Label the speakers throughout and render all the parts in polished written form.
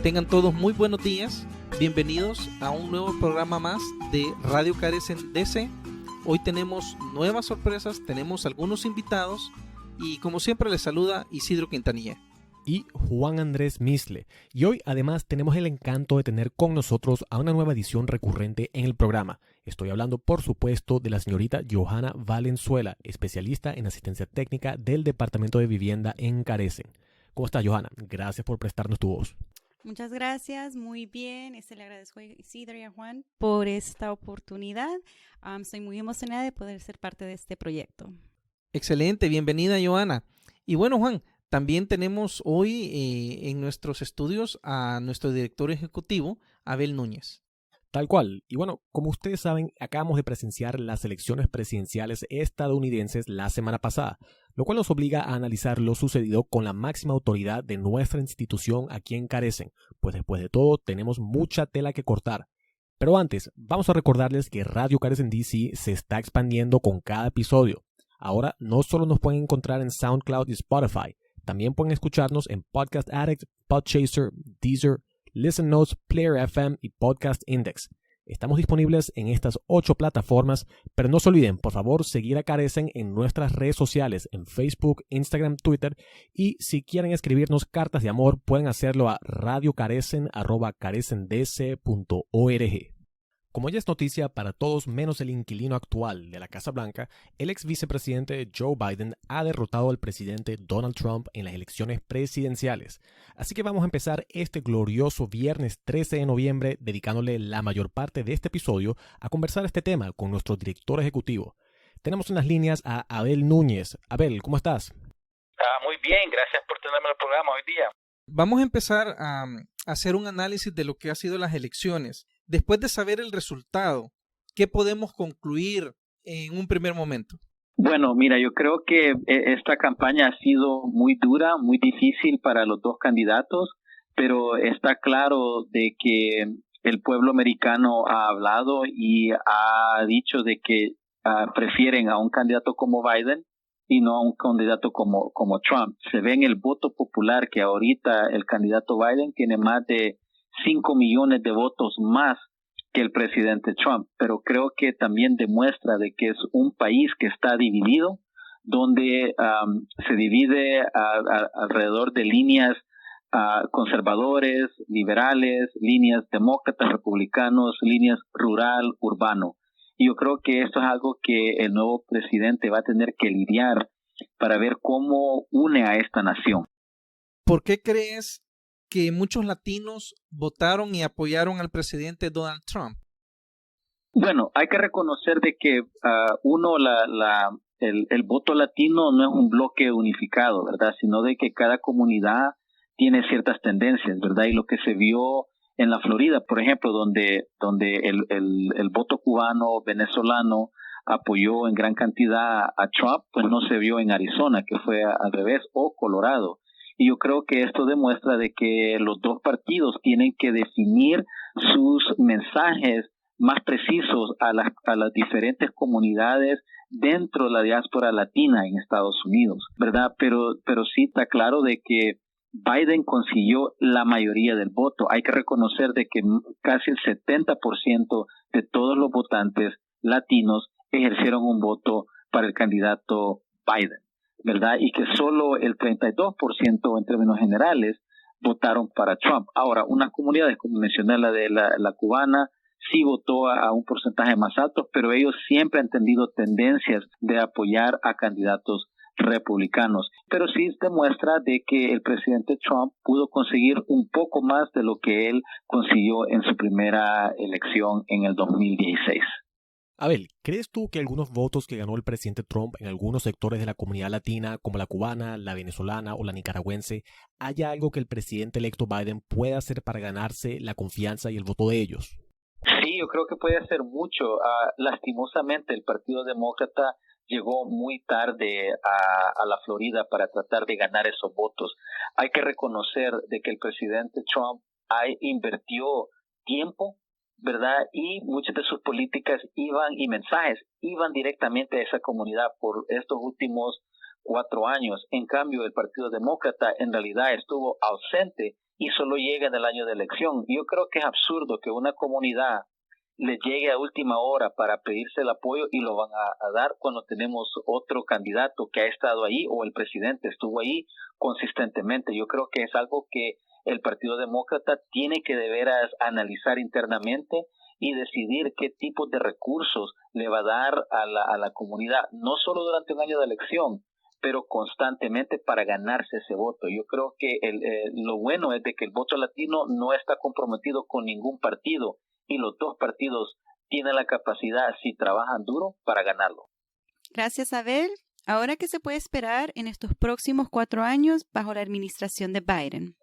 Speaker 1: Tengan todos muy buenos días. Bienvenidos a un nuevo programa más de Radio Carecen DC. Hoy tenemos nuevas sorpresas, tenemos algunos invitados y como siempre les saluda Isidro Quintanilla.
Speaker 2: Y Juan Andrés Misle. Y hoy además tenemos el encanto de tener con nosotros a una nueva edición recurrente en el programa. Estoy hablando por supuesto de la señorita Johanna Valenzuela, especialista en asistencia técnica del Departamento de Vivienda en Carecen. ¿Cómo estás, Johanna? Gracias por prestarnos tu voz.
Speaker 3: Muchas gracias, muy bien. Le agradezco a Isidro y a Juan por esta oportunidad. Estoy muy emocionada de poder ser parte de este proyecto.
Speaker 1: Excelente, bienvenida Johanna. Y bueno, Juan, también tenemos hoy en nuestros estudios a nuestro director ejecutivo, Abel Núñez.
Speaker 2: Tal cual. Y bueno, como ustedes saben, acabamos de presenciar las elecciones presidenciales estadounidenses la semana pasada, lo cual nos obliga a analizar lo sucedido con la máxima autoridad de nuestra institución aquí en Carecen, pues después de todo tenemos mucha tela que cortar. Pero antes, vamos a recordarles que Radio Carecen DC se está expandiendo con cada episodio. Ahora no solo nos pueden encontrar en SoundCloud y Spotify, también pueden escucharnos en Podcast Addict, Podchaser, Deezer, Listen Notes, Player FM y Podcast Index. Estamos disponibles en estas 8 plataformas, pero no se olviden, por favor, seguir a Carecen en nuestras redes sociales, en Facebook, Instagram, Twitter, y si quieren escribirnos cartas de amor, pueden hacerlo a radiocarecen@carecendc.org. Como ya es noticia para todos menos el inquilino actual de la Casa Blanca, el ex vicepresidente Joe Biden ha derrotado al presidente Donald Trump en las elecciones presidenciales. Así que vamos a empezar este glorioso viernes 13 de noviembre dedicándole la mayor parte de este episodio a conversar este tema con nuestro director ejecutivo. Tenemos en las líneas a Abel Núñez. Abel, ¿cómo estás?
Speaker 4: Muy bien, gracias por tenerme en el programa hoy día.
Speaker 1: Vamos a empezar a hacer un análisis de lo que han sido las elecciones. Después de saber el resultado, ¿qué podemos concluir en un primer momento?
Speaker 4: Bueno, mira, yo creo que esta campaña ha sido muy dura, muy difícil para los dos candidatos, pero está claro de que el pueblo americano ha hablado y ha dicho de que prefieren a un candidato como Biden y no a un candidato como Trump. Se ve en el voto popular que ahorita el candidato Biden tiene más de 5 millones de votos más que el presidente Trump, pero creo que también demuestra de que es un país que está dividido, donde se divide alrededor de líneas conservadores, liberales, líneas demócratas, republicanos, líneas rural, urbano. Y yo creo que esto es algo que el nuevo presidente va a tener que lidiar para ver cómo une a esta nación.
Speaker 1: ¿Por qué crees que muchos latinos votaron y apoyaron al presidente Donald Trump?
Speaker 4: Bueno, hay que reconocer de que el voto latino no es un bloque unificado, ¿verdad? Sino de que cada comunidad tiene ciertas tendencias, ¿verdad? Y lo que se vio en la Florida, por ejemplo, donde el voto cubano, venezolano apoyó en gran cantidad a Trump, pues no se vio en Arizona, que fue al revés, o Colorado. Y yo creo que esto demuestra de que los dos partidos tienen que definir sus mensajes más precisos a las diferentes comunidades dentro de la diáspora latina en Estados Unidos, ¿verdad? Pero sí está claro de que Biden consiguió la mayoría del voto. Hay que reconocer de que casi el 70% de todos los votantes latinos ejercieron un voto para el candidato Biden, ¿verdad? Y que solo el 32% en términos generales votaron para Trump. Ahora, unas comunidades, como mencioné, la de la cubana, sí votó a un porcentaje más alto, pero ellos siempre han tenido tendencias de apoyar a candidatos republicanos. Pero sí demuestra de que el presidente Trump pudo conseguir un poco más de lo que él consiguió en su primera elección en el 2016.
Speaker 2: Abel, ¿crees tú que algunos votos que ganó el presidente Trump en algunos sectores de la comunidad latina, como la cubana, la venezolana o la nicaragüense, haya algo que el presidente electo Biden pueda hacer para ganarse la confianza y el voto de ellos?
Speaker 4: Sí, yo creo que puede hacer mucho. Lastimosamente, el Partido Demócrata llegó muy tarde a la Florida para tratar de ganar esos votos. Hay que reconocer de que el presidente Trump invirtió tiempo, ¿verdad? Y muchas de sus políticas y mensajes iban directamente a esa comunidad por estos últimos 4 años. En cambio, el Partido Demócrata en realidad estuvo ausente y solo llega en el año de elección. Yo creo que es absurdo que una comunidad le llegue a última hora para pedirse el apoyo y lo van a dar cuando tenemos otro candidato que ha estado ahí o el presidente estuvo ahí consistentemente. Yo creo que es algo que el Partido Demócrata tiene que de veras analizar internamente y decidir qué tipo de recursos le va a dar a la comunidad, no solo durante un año de elección, pero constantemente para ganarse ese voto. Yo creo que lo bueno es de que el voto latino no está comprometido con ningún partido y los dos partidos tienen la capacidad, si trabajan duro, para ganarlo.
Speaker 3: Gracias, Abel. Ahora, ¿qué se puede esperar en estos próximos 4 años bajo la administración de Biden?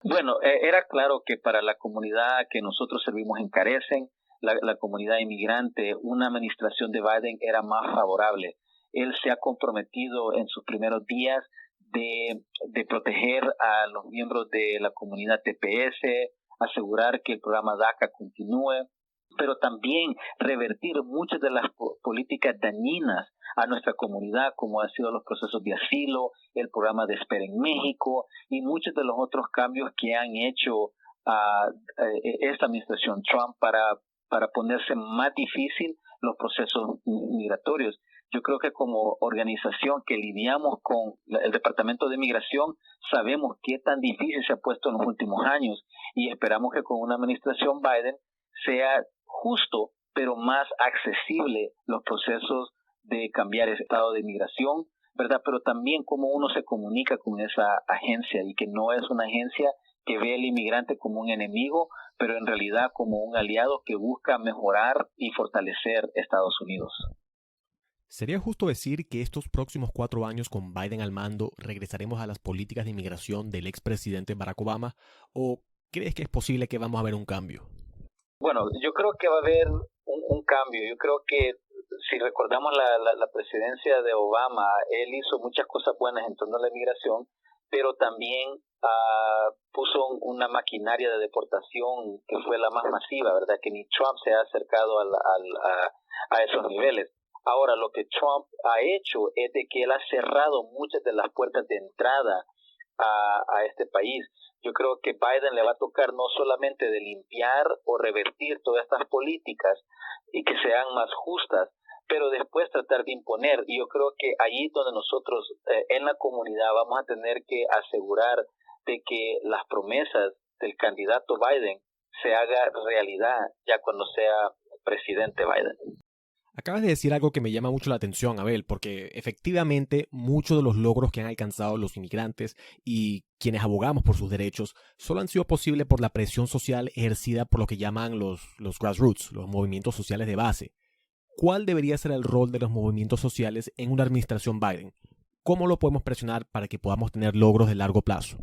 Speaker 4: Bueno, era claro que para la comunidad que nosotros servimos en Carecen, la comunidad inmigrante, una administración de Biden era más favorable. Él se ha comprometido en sus primeros días de proteger a los miembros de la comunidad TPS, asegurar que el programa DACA continúe, pero también revertir muchas de las políticas dañinas a nuestra comunidad, como han sido los procesos de asilo, el programa de espera en México y muchos de los otros cambios que han hecho esta administración Trump para ponerse más difícil los procesos migratorios. Yo creo que como organización que lidiamos con el Departamento de Migración, sabemos qué tan difícil se ha puesto en los últimos años y esperamos que con una administración Biden sea justo, pero más accesible los procesos de cambiar ese estado de migración, ¿verdad? Pero también cómo uno se comunica con esa agencia y que no es una agencia que ve al inmigrante como un enemigo, pero en realidad como un aliado que busca mejorar y fortalecer Estados Unidos.
Speaker 2: ¿Sería justo decir que estos próximos 4 años con Biden al mando regresaremos a las políticas de inmigración del expresidente Barack Obama? ¿O crees que es posible que vamos a ver un cambio?
Speaker 4: Bueno, yo creo que va a haber un cambio. Yo creo que si recordamos la presidencia de Obama, él hizo muchas cosas buenas en torno a la inmigración, pero también puso una maquinaria de deportación que fue la más masiva, ¿verdad? Que ni Trump se ha acercado a esos niveles. Ahora, lo que Trump ha hecho es de que él ha cerrado muchas de las puertas de entrada a este país. Yo creo que Biden le va a tocar no solamente de limpiar o revertir todas estas políticas y que sean más justas, pero después tratar de imponer. Y yo creo que ahí donde nosotros en la comunidad vamos a tener que asegurar de que las promesas del candidato Biden se haga realidad ya cuando sea presidente Biden.
Speaker 2: Acabas de decir algo que me llama mucho la atención, Abel, porque efectivamente muchos de los logros que han alcanzado los inmigrantes y quienes abogamos por sus derechos solo han sido posibles por la presión social ejercida por lo que llaman los grassroots, los movimientos sociales de base. ¿Cuál debería ser el rol de los movimientos sociales en una administración Biden? ¿Cómo lo podemos presionar para que podamos tener logros de largo plazo?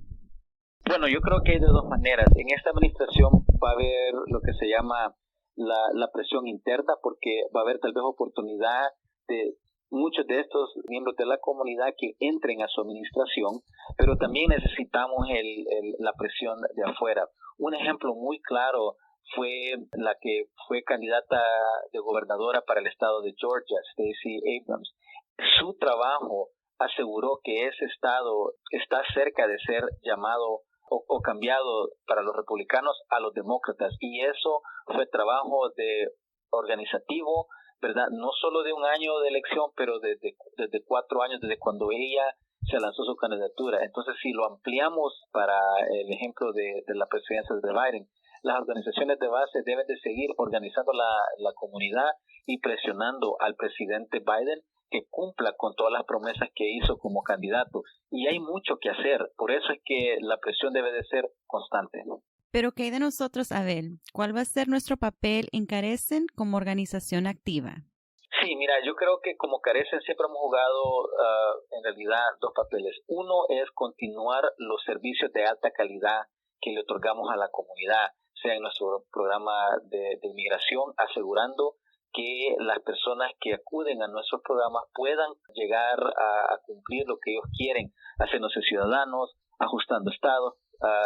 Speaker 4: Bueno, yo creo que hay de dos maneras. En esta administración va a haber lo que se llama la presión interna, porque va a haber tal vez oportunidad de muchos de estos miembros de la comunidad que entren a su administración, pero también necesitamos la presión de afuera. Un ejemplo muy claro fue la que fue candidata de gobernadora para el estado de Georgia, Stacey Abrams. Su trabajo aseguró que ese estado está cerca de ser llamado o cambiado para los republicanos a los demócratas, y eso fue trabajo de organizativo, ¿verdad? No solo de un año de elección, pero desde 4 años, desde cuando ella se lanzó su candidatura. Entonces, si lo ampliamos para el ejemplo de la presidencia de Biden, las organizaciones de base deben de seguir organizando la comunidad y presionando al presidente Biden que cumpla con todas las promesas que hizo como candidato. Y hay mucho que hacer, por eso es que la presión debe de ser constante, ¿no?
Speaker 3: Pero ¿qué hay de nosotros, Abel? ¿Cuál va a ser nuestro papel en Carecen como organización activa?
Speaker 4: Sí, mira, yo creo que como Carecen siempre hemos jugado en realidad 2 papeles. Uno es continuar los servicios de alta calidad que le otorgamos a la comunidad, sea en nuestro programa de inmigración, asegurando que las personas que acuden a nuestros programas puedan llegar a cumplir lo que ellos quieren, haciéndose ciudadanos, ajustando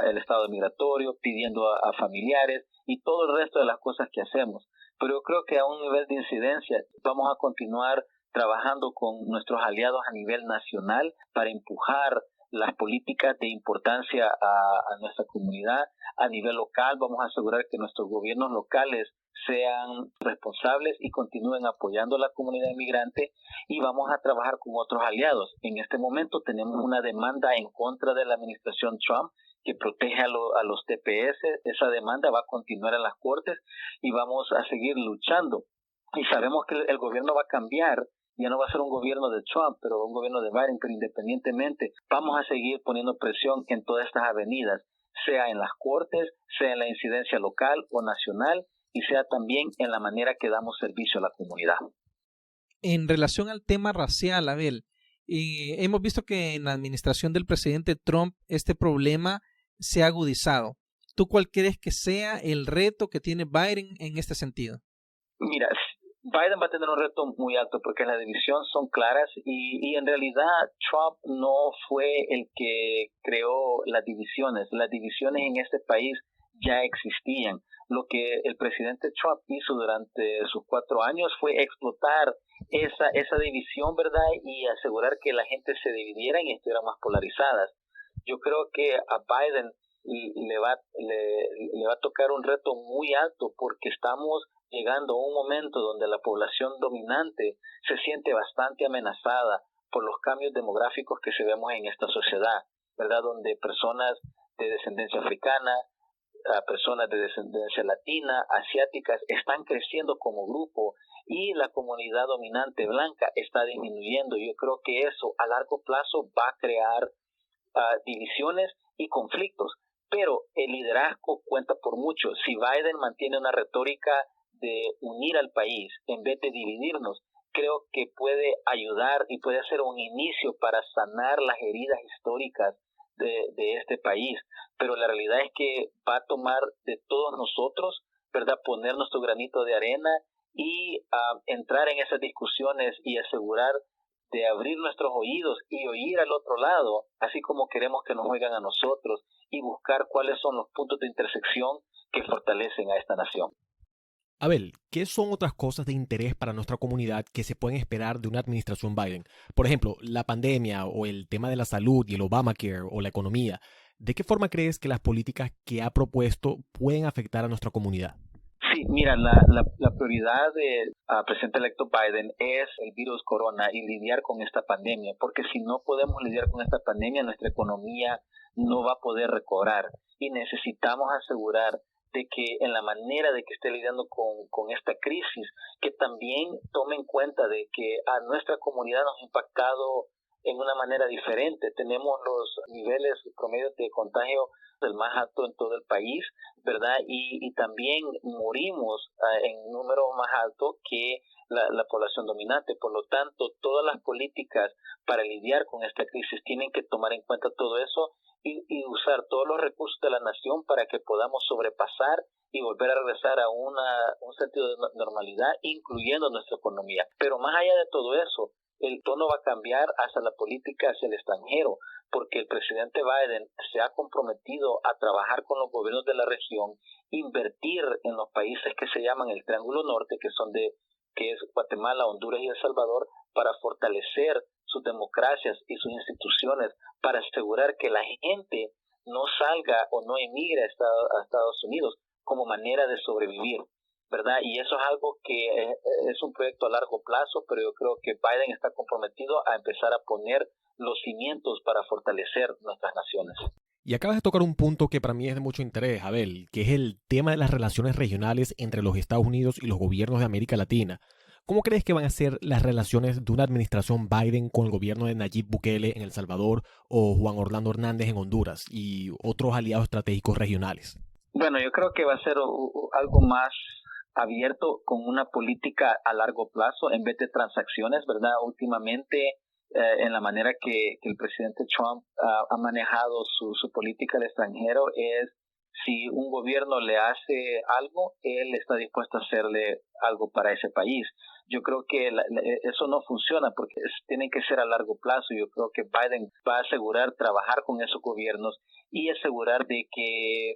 Speaker 4: el estado migratorio, pidiendo a familiares y todo el resto de las cosas que hacemos. Pero yo creo que a un nivel de incidencia vamos a continuar trabajando con nuestros aliados a nivel nacional para empujar las políticas de importancia a nuestra comunidad. A nivel local vamos a asegurar que nuestros gobiernos locales sean responsables y continúen apoyando a la comunidad inmigrante, y vamos a trabajar con otros aliados. En este momento tenemos una demanda en contra de la administración Trump que protege a los TPS. Esa demanda va a continuar en las cortes y vamos a seguir luchando. Y sabemos que el gobierno va a cambiar. Ya no va a ser un gobierno de Trump, pero un gobierno de Biden, pero independientemente vamos a seguir poniendo presión en todas estas avenidas, sea en las cortes, sea en la incidencia local o nacional, y sea también en la manera que damos servicio a la comunidad.
Speaker 1: En relación al tema racial, Abel, hemos visto que en la administración del presidente Trump este problema se ha agudizado. ¿Tú cuál crees que sea el reto que tiene Biden en este sentido?
Speaker 4: Mira, Biden va a tener un reto muy alto porque las divisiones son claras y en realidad Trump no fue el que creó las divisiones. Las divisiones en este país ya existían. Lo que el presidente Trump hizo durante sus 4 años fue explotar esa división, ¿verdad? Y asegurar que la gente se dividiera y estuviera más polarizadas. Yo creo que a Biden le va a tocar un reto muy alto porque estamos llegando a un momento donde la población dominante se siente bastante amenazada por los cambios demográficos que vemos en esta sociedad, ¿verdad? Donde personas de descendencia africana, personas de descendencia latina, asiáticas, están creciendo como grupo y la comunidad dominante blanca está disminuyendo. Yo creo que eso a largo plazo va a crear divisiones y conflictos, pero el liderazgo cuenta por mucho. Si Biden mantiene una retórica de unir al país en vez de dividirnos, creo que puede ayudar y puede ser un inicio para sanar las heridas históricas de este país. Pero la realidad es que va a tomar de todos nosotros, ¿verdad?, poner nuestro granito de arena y entrar en esas discusiones y asegurar de abrir nuestros oídos y oír al otro lado, así como queremos que nos oigan a nosotros, y buscar cuáles son los puntos de intersección que fortalecen a esta nación.
Speaker 2: Abel, ¿qué son otras cosas de interés para nuestra comunidad que se pueden esperar de una administración Biden? Por ejemplo, la pandemia o el tema de la salud y el Obamacare o la economía. ¿De qué forma crees que las políticas que ha propuesto pueden afectar a nuestra comunidad?
Speaker 4: Sí, mira, la prioridad del presidente electo Biden es el virus corona y lidiar con esta pandemia, porque si no podemos lidiar con esta pandemia, nuestra economía no va a poder recobrar y necesitamos asegurar de que en la manera de que esté lidiando con esta crisis, que también tome en cuenta de que a nuestra comunidad nos ha impactado en una manera diferente. Tenemos los niveles promedios de contagio del más alto en todo el país, ¿verdad? Y también morimos en un número más alto que la población dominante. Por lo tanto, todas las políticas para lidiar con esta crisis tienen que tomar en cuenta todo eso y usar todos los recursos de la nación para que podamos sobrepasar y volver a regresar a un sentido de normalidad, incluyendo nuestra economía. Pero más allá de todo eso, el tono va a cambiar hacia la política, hacia el extranjero, porque el presidente Biden se ha comprometido a trabajar con los gobiernos de la región, invertir en los países que se llaman el Triángulo Norte, que es Guatemala, Honduras y El Salvador, para fortalecer sus democracias y sus instituciones, para asegurar que la gente no salga o no emigre a Estados Unidos como manera de sobrevivir, ¿verdad? Y eso es algo que es un proyecto a largo plazo, pero yo creo que Biden está comprometido a empezar a poner los cimientos para fortalecer nuestras naciones.
Speaker 2: Y acabas de tocar un punto que para mí es de mucho interés, Abel, que es el tema de las relaciones regionales entre los Estados Unidos y los gobiernos de América Latina. ¿Cómo crees que van a ser las relaciones de una administración Biden con el gobierno de Nayib Bukele en El Salvador o Juan Orlando Hernández en Honduras y otros aliados estratégicos regionales?
Speaker 4: Bueno, yo creo que va a ser algo más abierto con una política a largo plazo en vez de transacciones, ¿verdad? Últimamente, en la manera que el presidente Trump ha manejado su política al extranjero es si un gobierno le hace algo, él está dispuesto a hacerle algo para ese país. Yo creo que eso no funciona porque tiene que ser a largo plazo. Yo creo que Biden va a asegurar trabajar con esos gobiernos y asegurar de que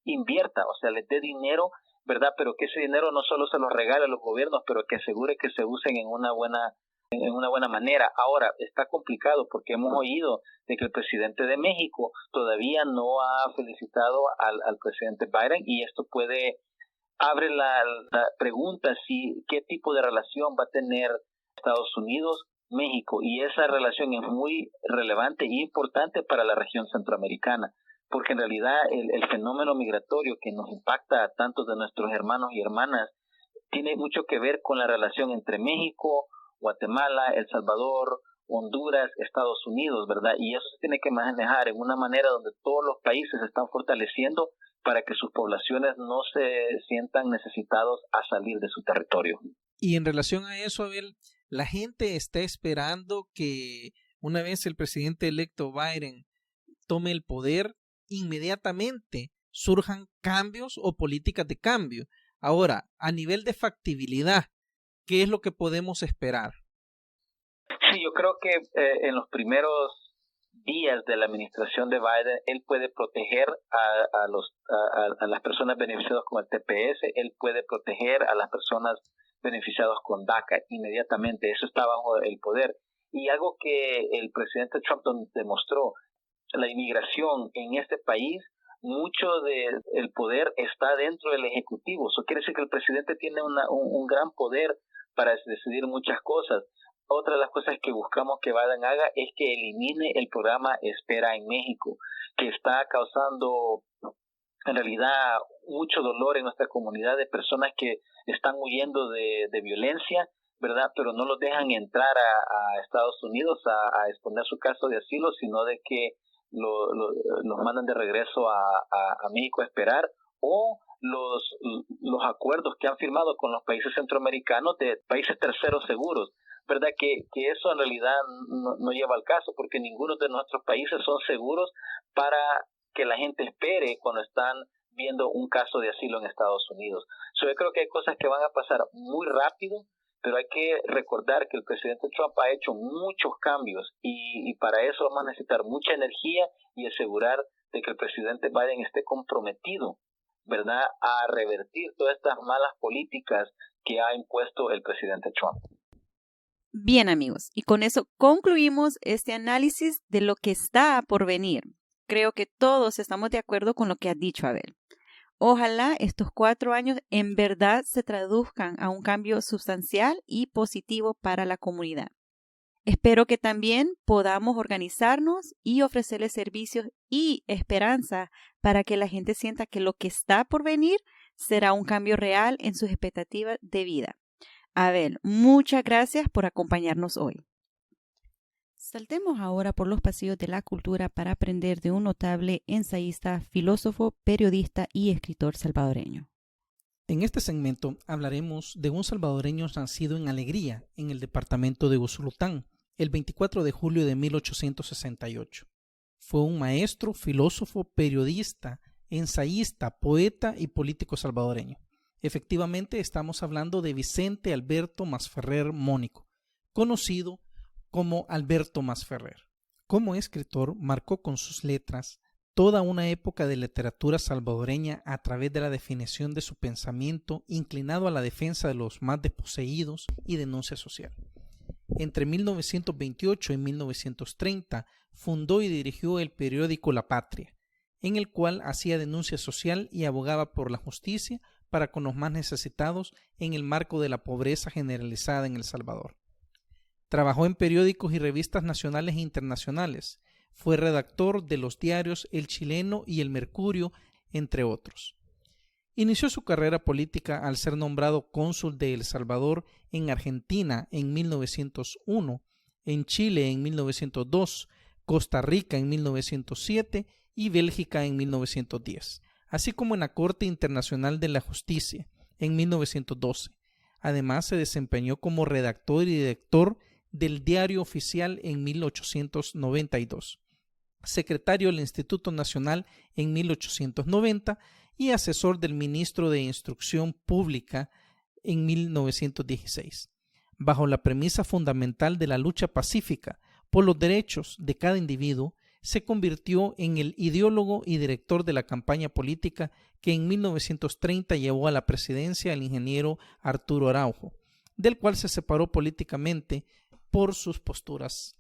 Speaker 4: invierta, o sea, le dé dinero, ¿verdad? Pero que ese dinero no solo se lo regale a los gobiernos, pero que asegure que se usen en una buena en una buena manera. Ahora, está complicado porque hemos oído de que el presidente de México todavía no ha felicitado al presidente Biden, y esto abre la pregunta qué tipo de relación va a tener Estados Unidos, México, y esa relación es muy relevante y importante para la región centroamericana, porque en realidad el fenómeno migratorio que nos impacta a tantos de nuestros hermanos y hermanas tiene mucho que ver con la relación entre México, Guatemala, El Salvador, Honduras, Estados Unidos, ¿verdad? Y eso se tiene que manejar en una manera donde todos los países se están fortaleciendo para que sus poblaciones no se sientan necesitados a salir de su territorio.
Speaker 1: Y en relación a eso, Abel, la gente está esperando que una vez el presidente electo Biden tome el poder, inmediatamente surjan cambios o políticas de cambio. Ahora, a nivel de factibilidad, ¿qué es lo que podemos esperar?
Speaker 4: Sí, yo creo que en los primeros días de la administración de Biden, él puede proteger a las personas beneficiadas con el TPS, él puede proteger a las personas beneficiadas con DACA inmediatamente. Eso está bajo el poder. Y algo que el presidente Trump demostró, la inmigración en este país, mucho del poder está dentro del Ejecutivo. Eso quiere decir que el presidente tiene un gran poder para decidir muchas cosas. Otra de las cosas que buscamos que Biden haga es que elimine el programa Espera en México, que está causando en realidad mucho dolor en nuestra comunidad de personas que están huyendo de violencia, ¿verdad? Pero no los dejan entrar a Estados Unidos a exponer su caso de asilo, sino de que los mandan de regreso a México a esperar, o los acuerdos que han firmado con los países centroamericanos de países terceros seguros, ¿verdad? Que eso en realidad no lleva al caso, porque ninguno de nuestros países son seguros para que la gente espere cuando están viendo un caso de asilo en Estados Unidos. Yo creo que hay cosas que van a pasar muy rápido, pero hay que recordar que el presidente Trump ha hecho muchos cambios y para eso vamos a necesitar mucha energía y asegurar de que el presidente Biden esté comprometido, ¿verdad?, a revertir todas estas malas políticas que ha impuesto el presidente Trump.
Speaker 3: Bien, amigos, y con eso concluimos este análisis de lo que está por venir. Creo que todos estamos de acuerdo con lo que ha dicho Abel. Ojalá estos 4 años en verdad se traduzcan a un cambio sustancial y positivo para la comunidad. Espero que también podamos organizarnos y ofrecerles servicios y esperanza para que la gente sienta que lo que está por venir será un cambio real en sus expectativas de vida. Abel, muchas gracias por acompañarnos hoy. Saltemos ahora por los pasillos de la cultura para aprender de un notable ensayista, filósofo, periodista y escritor salvadoreño.
Speaker 1: En este segmento hablaremos de un salvadoreño nacido en Alegría, en el departamento de Usulután, el 24 de julio de 1868. Fue un maestro, filósofo, periodista, ensayista, poeta y político salvadoreño. Efectivamente, estamos hablando de Vicente Alberto Masferrer Mónico, conocido como Alberto Masferrer. Como escritor, marcó con sus letras toda una época de literatura salvadoreña a través de la definición de su pensamiento inclinado a la defensa de los más desposeídos y denuncia social. Entre 1928 y 1930 fundó y dirigió el periódico La Patria, en el cual hacía denuncia social y abogaba por la justicia para con los más necesitados en el marco de la pobreza generalizada en El Salvador. Trabajó en periódicos y revistas nacionales e internacionales. Fue redactor de los diarios El Chileno y El Mercurio, entre otros. Inició su carrera política al ser nombrado cónsul de El Salvador en Argentina en 1901, en Chile en 1902, Costa Rica en 1907 y Bélgica en 1910, así como en la Corte Internacional de la Justicia en 1912. Además, se desempeñó como redactor y director del Diario Oficial en 1892, secretario del Instituto Nacional en 1890 y asesor del ministro de Instrucción Pública en 1916. Bajo la premisa fundamental de la lucha pacífica por los derechos de cada individuo, se convirtió en el ideólogo y director de la campaña política que en 1930 llevó a la presidencia al ingeniero Arturo Araujo, del cual se separó políticamente por sus posturas.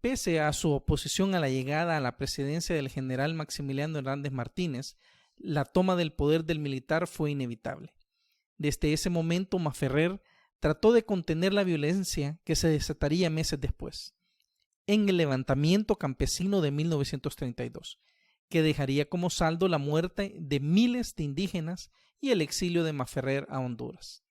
Speaker 1: Pese a su oposición a la llegada a la presidencia del general Maximiliano Hernández Martínez, la toma del poder del militar fue inevitable. Desde ese momento, Maferrer trató de contener la violencia que se desataría meses después, en el levantamiento campesino de 1932, que dejaría como saldo la muerte de miles de indígenas y el exilio de Maferrer a Honduras.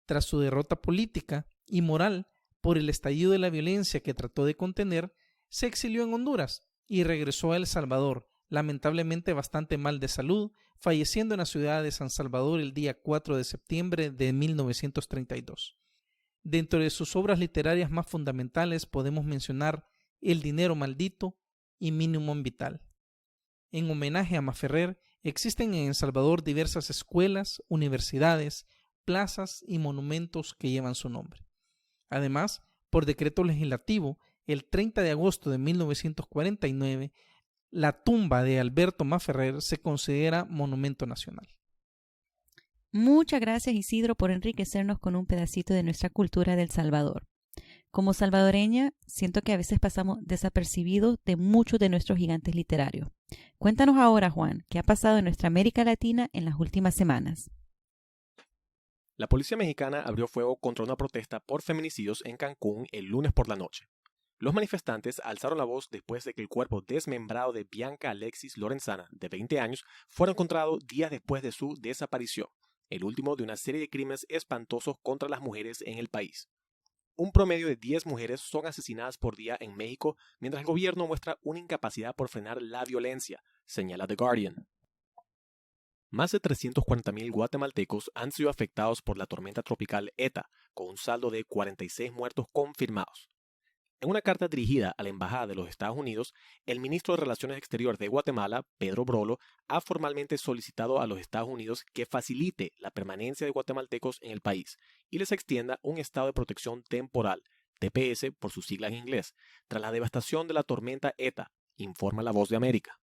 Speaker 1: Tras su derrota política y moral por el estallido de la violencia que trató de contener, se exilió en Honduras y regresó a El Salvador, lamentablemente bastante mal de salud, falleciendo en la ciudad de San Salvador el día 4 de septiembre de 1932. Dentro de sus obras literarias más fundamentales podemos mencionar El dinero maldito y Minimum Vital. En homenaje a Maferrer, existen en El Salvador diversas escuelas, universidades, plazas y monumentos que llevan su nombre. Además, por decreto legislativo, el 30 de agosto de 1949, la tumba de Alberto Maferrer se considera monumento nacional.
Speaker 3: Muchas gracias, Isidro, por enriquecernos con un pedacito de nuestra cultura de El Salvador. Como salvadoreña, siento que a veces pasamos desapercibidos de muchos de nuestros gigantes literarios. Cuéntanos ahora, Juan, ¿qué ha pasado en nuestra América Latina en las últimas semanas?
Speaker 2: La policía mexicana abrió fuego contra una protesta por feminicidios en Cancún el lunes por la noche. Los manifestantes alzaron la voz después de que el cuerpo desmembrado de Bianca Alexis Lorenzana, de 20 años, fuera encontrado días después de su desaparición, el último de una serie de crímenes espantosos contra las mujeres en el país. Un promedio de 10 mujeres son asesinadas por día en México, mientras el gobierno muestra una incapacidad por frenar la violencia, señala The Guardian. Más de 340,000 guatemaltecos han sido afectados por la tormenta tropical ETA, con un saldo de 46 muertos confirmados. En una carta dirigida a la Embajada de los Estados Unidos, el ministro de Relaciones Exteriores de Guatemala, Pedro Brolo, ha formalmente solicitado a los Estados Unidos que facilite la permanencia de guatemaltecos en el país y les extienda un estado de protección temporal, TPS por sus siglas en inglés, tras la devastación de la tormenta ETA, informa La Voz de América.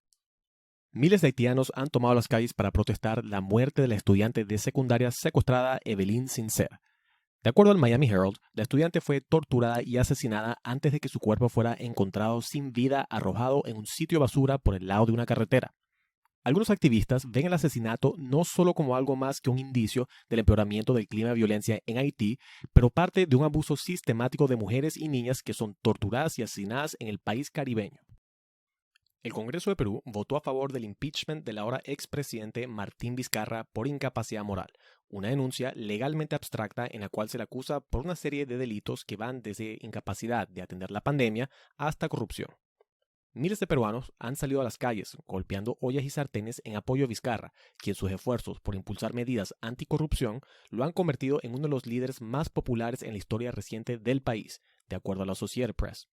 Speaker 2: Miles de haitianos han tomado las calles para protestar la muerte de la estudiante de secundaria secuestrada Evelyn Sincer. De acuerdo al Miami Herald, la estudiante fue torturada y asesinada antes de que su cuerpo fuera encontrado sin vida arrojado en un sitio de basura por el lado de una carretera. Algunos activistas ven el asesinato no solo como algo más que un indicio del empeoramiento del clima de violencia en Haití, pero parte de un abuso sistemático de mujeres y niñas que son torturadas y asesinadas en el país caribeño. El Congreso de Perú votó a favor del impeachment del ahora expresidente Martín Vizcarra por incapacidad moral, una denuncia legalmente abstracta en la cual se le acusa por una serie de delitos que van desde incapacidad de atender la pandemia hasta corrupción. Miles de peruanos han salido a las calles golpeando ollas y sartenes en apoyo a Vizcarra, quien sus esfuerzos por impulsar medidas anticorrupción lo han convertido en uno de los líderes más populares en la historia reciente del país, de acuerdo a la Associated Press.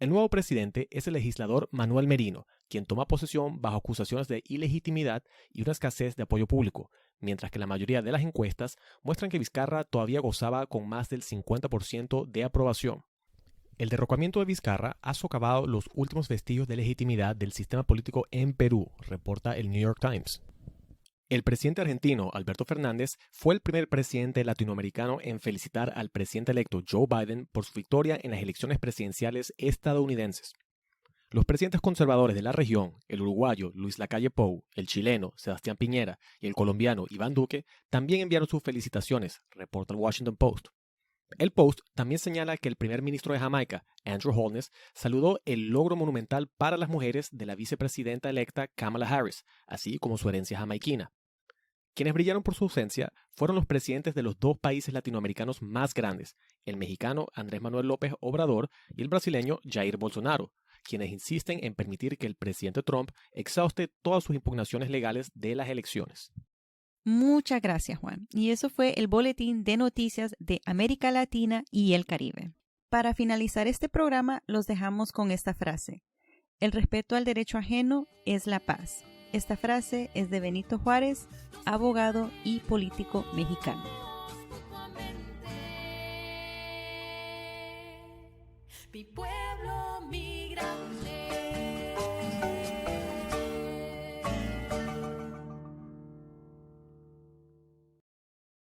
Speaker 2: El nuevo presidente es el legislador Manuel Merino, quien toma posesión bajo acusaciones de ilegitimidad y una escasez de apoyo público, mientras que la mayoría de las encuestas muestran que Vizcarra todavía gozaba con más del 50% de aprobación. El derrocamiento de Vizcarra ha socavado los últimos vestigios de legitimidad del sistema político en Perú, reporta el New York Times. El presidente argentino, Alberto Fernández, fue el primer presidente latinoamericano en felicitar al presidente electo Joe Biden por su victoria en las elecciones presidenciales estadounidenses. Los presidentes conservadores de la región, el uruguayo Luis Lacalle Pou, el chileno Sebastián Piñera y el colombiano Iván Duque, también enviaron sus felicitaciones, reporta el Washington Post. El Post también señala que el primer ministro de Jamaica, Andrew Holness, saludó el logro monumental para las mujeres de la vicepresidenta electa Kamala Harris, así como su herencia jamaiquina. Quienes brillaron por su ausencia fueron los presidentes de los dos países latinoamericanos más grandes, el mexicano Andrés Manuel López Obrador y el brasileño Jair Bolsonaro, quienes insisten en permitir que el presidente Trump exhauste todas sus impugnaciones legales de las elecciones.
Speaker 3: Muchas gracias, Juan. Y eso fue el boletín de noticias de América Latina y el Caribe. Para finalizar este programa, los dejamos con esta frase. El respeto al derecho ajeno es la paz. Esta frase es de Benito Juárez, abogado y político mexicano.
Speaker 5: Mi pueblo, mi